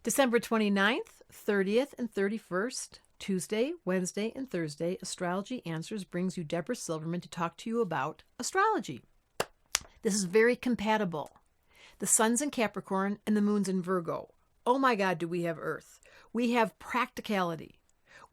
December 29th, 30th, and 31st, Tuesday, Wednesday, and Thursday, Astrology Answers brings you Deborah Silverman to talk to you about astrology. This is very compatible. The sun's in Capricorn and the moon's in Virgo. Oh my God, do we have Earth? We have practicality.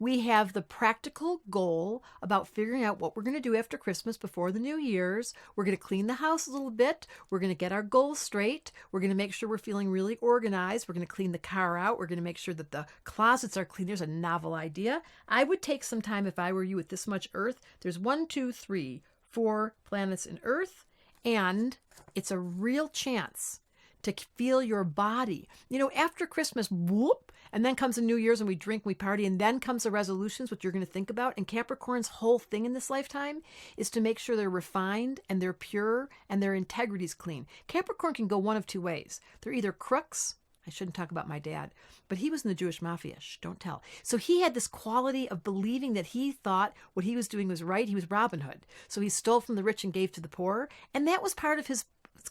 We have the practical goal about figuring out what we're going to do after Christmas before the New Year's. We're going to clean the house a little bit. We're going to get our goals straight. We're going to make sure we're feeling really organized. We're going to clean the car out. We're going to make sure that the closets are clean. There's a novel idea. I would take some time if I were you with this much Earth. There's 1, 2, 3, 4 planets in Earth, and it's a real chance to feel your body. After Christmas, whoop, and then comes the New Year's and we drink, we party, and then comes the resolutions, which you're going to think about. And Capricorn's whole thing in this lifetime is to make sure they're refined and they're pure and their integrity's clean. Capricorn can go one of two ways. They're either crooks. I shouldn't talk about my dad, but he was in the Jewish mafia. Shh, don't tell. So he had this quality of believing that he thought what he was doing was right. He was Robin Hood. So he stole from the rich and gave to the poor. And that was part of his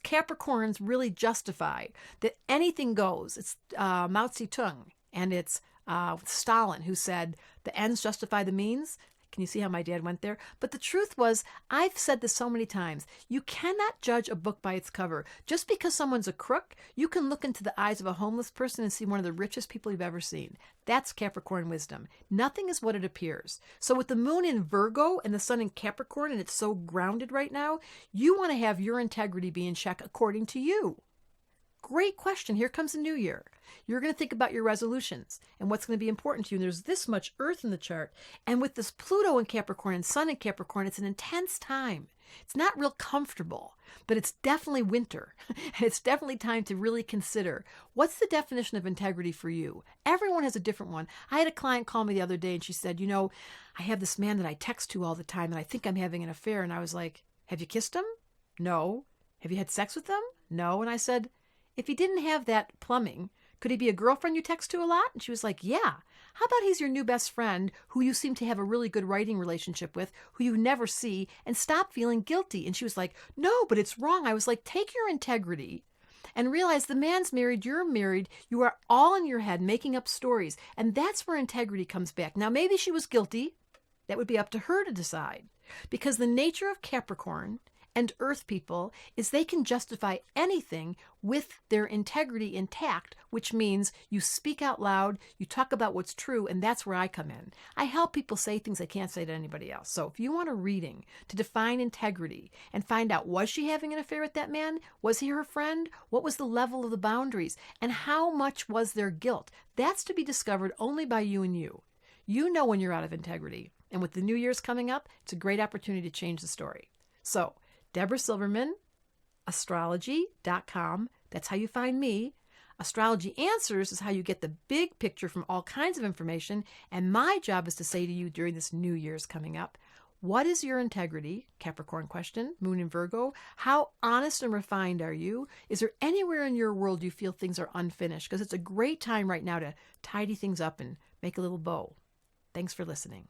Capricorns really justify that anything goes. It's Mao Zedong and it's Stalin who said the ends justify the means. Can you see how my dad went there? But the truth was, I've said this so many times, you cannot judge a book by its cover. Just because someone's a crook, you can look into the eyes of a homeless person and see one of the richest people you've ever seen. That's Capricorn wisdom. Nothing is what it appears. So with the moon in Virgo and the sun in Capricorn, and it's so grounded right now, you want to have your integrity be in check according to you. Great question. Here comes the new year. You're going to think about your resolutions and what's going to be important to you. And there's this much Earth in the chart. And with this Pluto in Capricorn and Sun in Capricorn, it's an intense time. It's not real comfortable, but it's definitely winter. It's definitely time to really consider what's the definition of integrity for you. Everyone has a different one. I had a client call me the other day and she said, I have this man that I text to all the time and I think I'm having an affair. And I was like, have you kissed him? No. Have you had sex with him? No. And I said, if he didn't have that plumbing, could he be a girlfriend you text to a lot? And she was like, yeah. How about he's your new best friend who you seem to have a really good writing relationship with, who you never see, and stop feeling guilty? And she was like, no, but it's wrong. I was like, take your integrity and realize the man's married, you're married, you are all in your head making up stories. And that's where integrity comes back. Now, maybe she was guilty. That would be up to her to decide. Because the nature of Capricorn and Earth people is they can justify anything with their integrity intact, which means you speak out loud, you talk about what's true, and that's where I come in. I help people say things they can't say to anybody else. So if you want a reading to define integrity and find out, was she having an affair with that man? Was he her friend? What was the level of the boundaries? And how much was their guilt? That's to be discovered only by you and you. You know when you're out of integrity. And with the New Year's coming up, it's a great opportunity to change the story. So, Deborah Silverman, astrology.com. That's how you find me. Astrology Answers is how you get the big picture from all kinds of information. And my job is to say to you during this New Year's coming up, what is your integrity? Capricorn question, Moon in Virgo. How honest and refined are you? Is there anywhere in your world you feel things are unfinished? Because it's a great time right now to tidy things up and make a little bow. Thanks for listening.